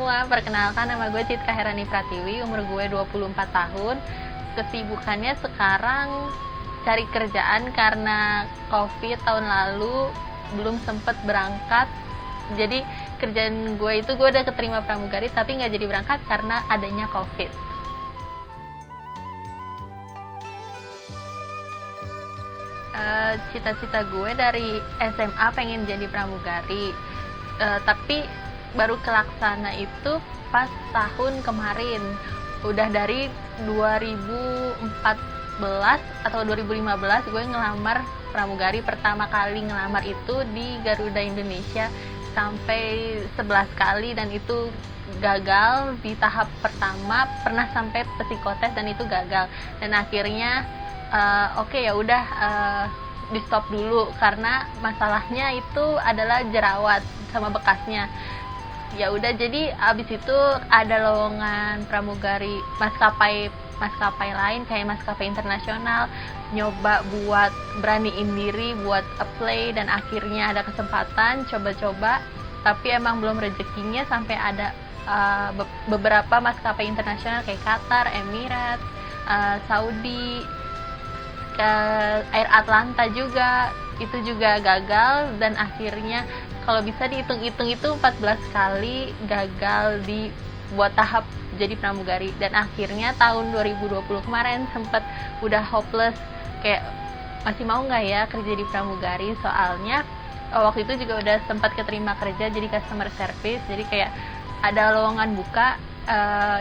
semua, perkenalkan nama gue Citra Herani Pratiwi, umur gue 24 tahun. Kesibukannya sekarang cari kerjaan karena COVID tahun lalu, belum sempet berangkat. Jadi kerjaan gue itu gue udah keterima pramugari tapi nggak jadi berangkat karena adanya COVID. Cita-cita gue dari SMA pengen jadi pramugari, tapi baru kelaksana itu pas tahun kemarin. Udah dari 2014 atau 2015 gue ngelamar pramugari, pertama kali ngelamar itu di Garuda Indonesia sampai 11 kali dan itu gagal di tahap pertama, pernah sampai psikotes dan itu gagal, dan akhirnya oke, ya udah di stop dulu karena masalahnya itu adalah jerawat sama bekasnya. Ya udah, jadi abis itu ada lowongan pramugari maskapai lain kayak maskapai internasional, nyoba buat beraniin diri buat apply, dan akhirnya ada kesempatan coba-coba, tapi emang belum rezekinya sampai ada beberapa maskapai internasional kayak Qatar, Emirates, Saudi, ke Air Atlanta juga, itu juga gagal, dan akhirnya kalau bisa dihitung-hitung itu 14 kali gagal di buat tahap jadi pramugari. Dan akhirnya tahun 2020 kemarin sempat udah hopeless, kayak masih mau nggak ya kerja di pramugari, soalnya waktu itu juga udah sempat keterima kerja jadi customer service, jadi kayak ada lowongan buka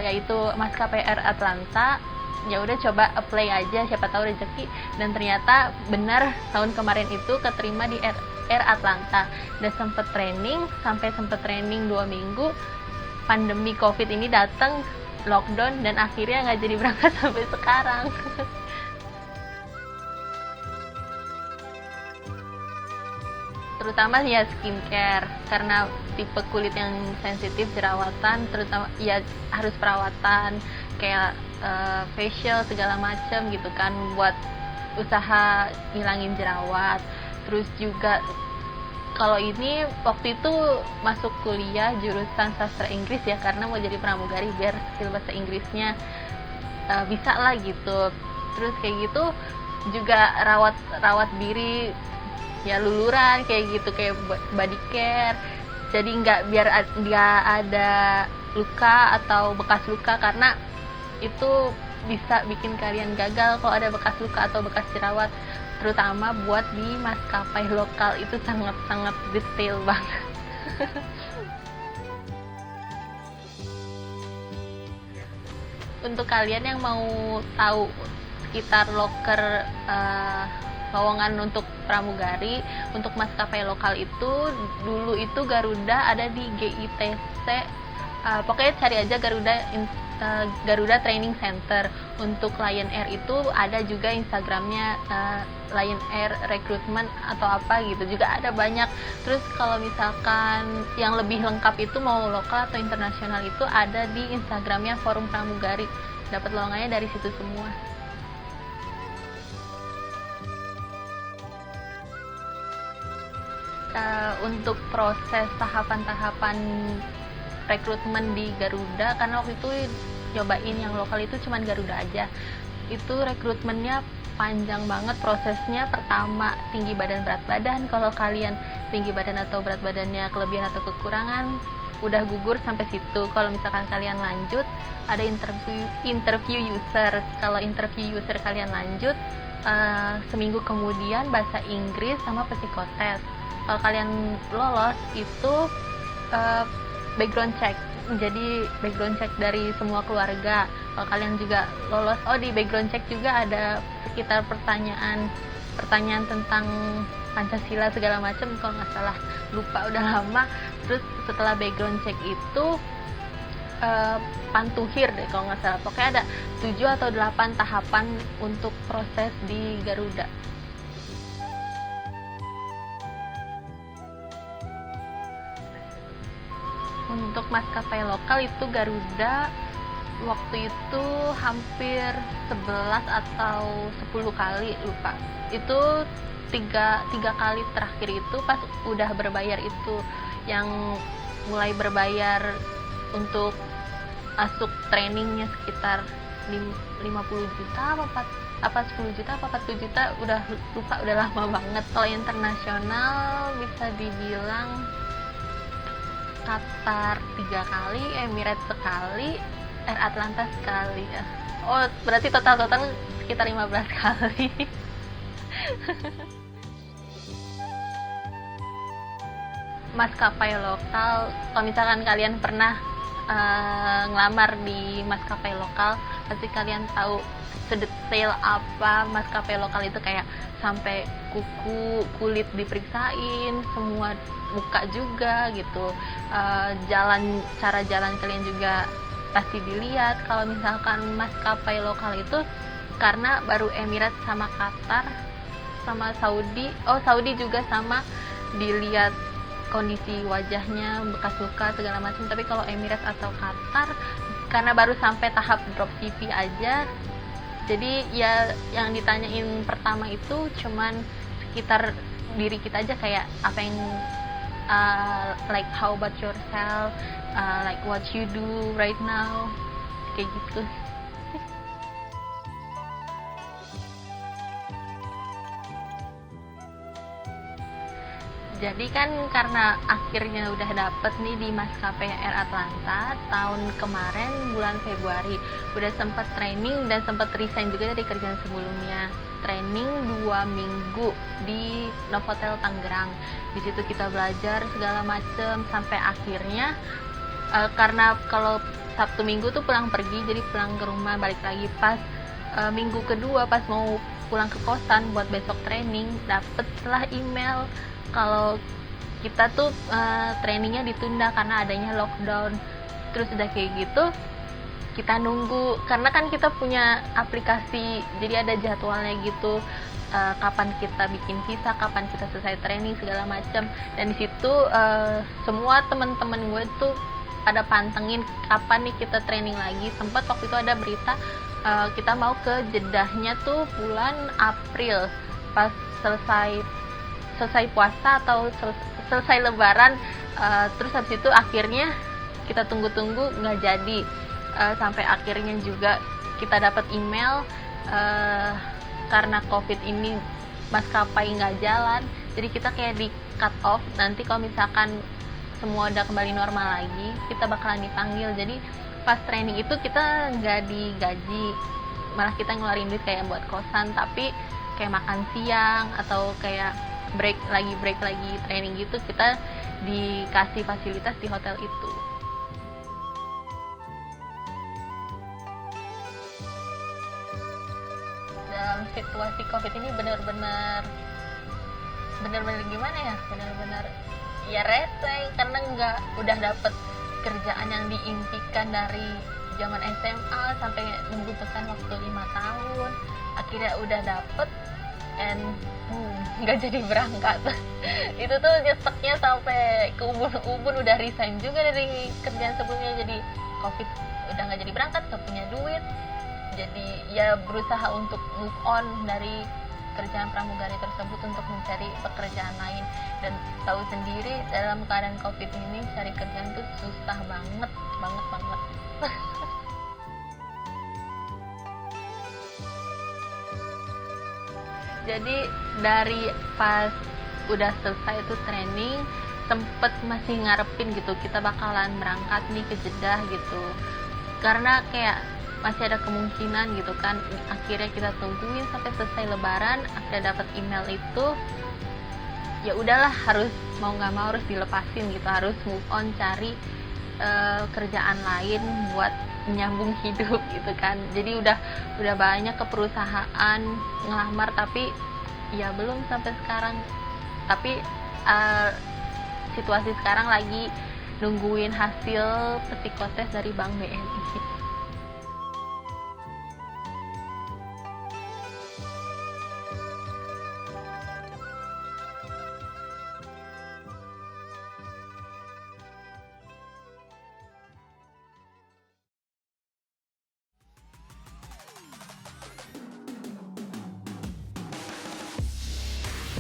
yaitu maskapai Air Atlanta. Ya udah coba apply aja, siapa tahu rezeki, dan ternyata benar tahun kemarin itu keterima di Air Atlanta. Dan sempet training 2 minggu, pandemi COVID ini datang, lockdown, dan akhirnya nggak jadi berangkat sampai sekarang. Terutama ya skincare, karena tipe kulit yang sensitif, jerawatan, terutama ya harus perawatan kayak facial segala macam gitu kan, buat usaha ngilangin jerawat. Terus juga kalau ini waktu itu masuk kuliah jurusan sastra Inggris ya, karena mau jadi pramugari biar skill bahasa Inggrisnya bisa lah gitu. Terus kayak gitu juga rawat diri ya, luluran kayak gitu, kayak body care, jadi biar nggak ada luka atau bekas luka, karena itu bisa bikin kalian gagal kalau ada bekas luka atau bekas jerawat, terutama buat di maskapai lokal itu sangat-sangat detail banget. Untuk kalian yang mau tahu sekitar loker lowongan untuk pramugari untuk maskapai lokal itu, dulu itu Garuda ada di GITC, pokoknya cari aja Garuda Training Center. Untuk Lion Air itu ada juga Instagramnya, Lion Air Recruitment atau apa gitu, juga ada banyak. Terus kalau misalkan yang lebih lengkap itu mau lokal atau internasional itu ada di Instagramnya Forum Pramugari, dapat lowongannya dari situ semua. Untuk proses tahapan-tahapan rekrutmen di Garuda, karena waktu itu nyobain yang lokal itu cuman Garuda aja, itu rekrutmennya panjang banget prosesnya. Pertama, tinggi badan berat badan. Kalau kalian tinggi badan atau berat badannya kelebihan atau kekurangan, udah gugur sampai situ. Kalau misalkan kalian lanjut, ada interview user. Kalau interview user kalian lanjut, seminggu kemudian bahasa Inggris sama psikotes. Kalau kalian lolos itu background check, jadi background check dari semua keluarga. Kalau kalian juga lolos, di background check juga ada sekitar pertanyaan tentang Pancasila segala macam, kalau nggak salah, lupa udah lama. Terus setelah background check itu pantuhir deh kalau nggak salah, pokoknya ada 7 atau 8 tahapan untuk proses di Garuda. Untuk maskapai lokal itu Garuda waktu itu hampir 11 atau 10 kali, lupa. Itu tiga kali terakhir itu pas udah berbayar, itu yang mulai berbayar untuk masuk trainingnya sekitar 50 juta apa 10 juta apa 40 juta, udah lupa, udah lama banget. Kalau internasional bisa dibilang Qatar 3 kali, Emirates sekali, Air Atlanta sekali ya. Oh, berarti total sekitar 15 kali. Maskapai lokal, kalau misalkan kalian pernah ngelamar di maskapai lokal, pasti kalian tahu sedetail apa maskapai lokal itu, kayak sampai kuku, kulit diperiksain, semua muka juga gitu. Cara jalan kalian juga pasti dilihat. Kalau misalkan maskapai lokal itu, karena baru Emirates sama Qatar sama Saudi juga sama, dilihat kondisi wajahnya, bekas luka segala macam. Tapi kalau Emirates atau Qatar, karena baru sampai tahap drop CV aja, jadi ya yang ditanyain pertama itu cuman sekitar diri kita aja, kayak apa yang like how about yourself, like what you do right now, kayak gitu. Jadi kan karena akhirnya udah dapet nih di maskapai Air Atlanta tahun kemarin bulan Februari, udah sempat training dan sempat resign juga dari kerjaan sebelumnya. Training 2 minggu di Novotel Tangerang. Di situ kita belajar segala macem sampai akhirnya karena kalau Sabtu Minggu tuh pulang pergi, jadi pulang ke rumah balik lagi pas minggu kedua pas mau pulang ke kosan buat besok training, dapetlah email kalau kita tuh trainingnya ditunda karena adanya lockdown. Terus udah kayak gitu kita nunggu, karena kan kita punya aplikasi, jadi ada jadwalnya gitu, kapan kita bikin visa, kapan kita selesai training segala macam. Dan di situ semua teman-teman gue tuh pada pantengin kapan nih kita training lagi. Sempat waktu itu ada berita kita mau ke Jeddahnya tuh bulan April pas selesai puasa atau selesai lebaran. Terus habis itu akhirnya kita tunggu-tunggu nggak jadi, sampai akhirnya juga kita dapat email karena COVID ini maskapai nggak jalan, jadi kita kayak di cut off. Nanti kalau misalkan semua udah kembali normal lagi, kita bakalan dipanggil. Jadi pas training itu kita nggak digaji, malah kita ngeluarin duit kayak buat kosan, tapi kayak makan siang atau kayak break lagi training gitu, kita dikasih fasilitas di hotel itu. Dalam situasi COVID ini benar-benar gimana ya, benar-benar ya rese, karena udah dapet kerjaan yang diimpikan dari zaman SMA sampai membutuhkan waktu 5 tahun, akhirnya udah dapet and nggak jadi berangkat. Itu tuh nyeseknya sampai ke ubun-ubun, udah resign juga dari kerjaan sebelumnya, jadi COVID udah nggak jadi berangkat, nggak punya duit. Jadi ya berusaha untuk move on dari kerjaan pramugari tersebut untuk mencari pekerjaan lain. Dan tahu sendiri dalam keadaan COVID ini cari kerjaan tuh susah banget. Jadi dari pas udah selesai itu training, sempet masih ngarepin gitu kita bakalan berangkat nih ke Jeddah gitu, karena kayak masih ada kemungkinan gitu kan. Akhirnya kita tungguin sampai selesai lebaran, akhirnya dapat email itu. Ya udahlah, harus mau nggak mau harus dilepasin gitu, harus move on, cari kerjaan lain buat menyambung hidup gitu kan. Jadi udah banyak ke perusahaan ngelamar, tapi ya belum sampai sekarang. Tapi situasi sekarang lagi nungguin hasil psikotes dari Bank BNI.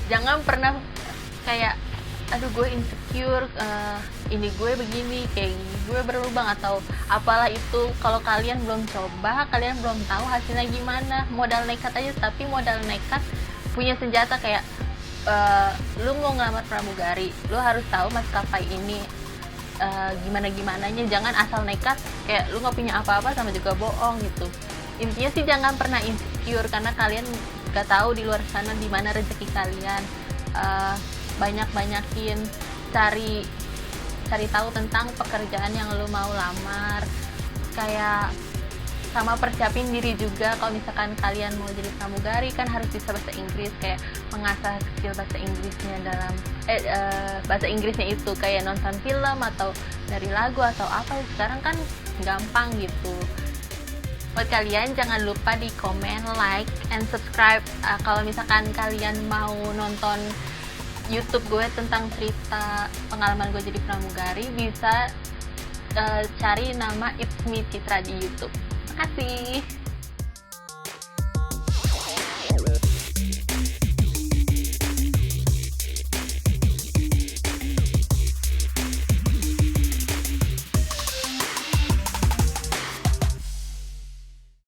Jangan pernah kayak aduh gue insecure, ini gue begini, kayak gini gue berlubang atau apalah itu. Kalau kalian belum coba, kalian belum tahu hasilnya gimana. Modal nekat aja, tapi modal nekat punya senjata kayak lu mau ngelamar pramugari, lu harus tahu maskapai ini gimana gimananya. Jangan asal nekat kayak lu nggak punya apa-apa, sama juga bohong gitu. Intinya sih jangan pernah insecure, karena kalian gak tahu di luar sana di mana rezeki kalian. Banyakin cari tahu tentang pekerjaan yang lu mau lamar, kayak sama persiapin diri juga. Kalau misalkan kalian mau jadi pramugari kan harus bisa bahasa Inggris, kayak mengasah skill bahasa Inggrisnya dalam bahasa Inggrisnya itu kayak nonton film atau dari lagu atau apa. Sekarang kan gampang gitu. Buat kalian jangan lupa di komen, like, and subscribe. Kalau misalkan kalian mau nonton YouTube gue tentang cerita pengalaman gue jadi pramugari, bisa cari nama It's Me Citra di YouTube. Makasih.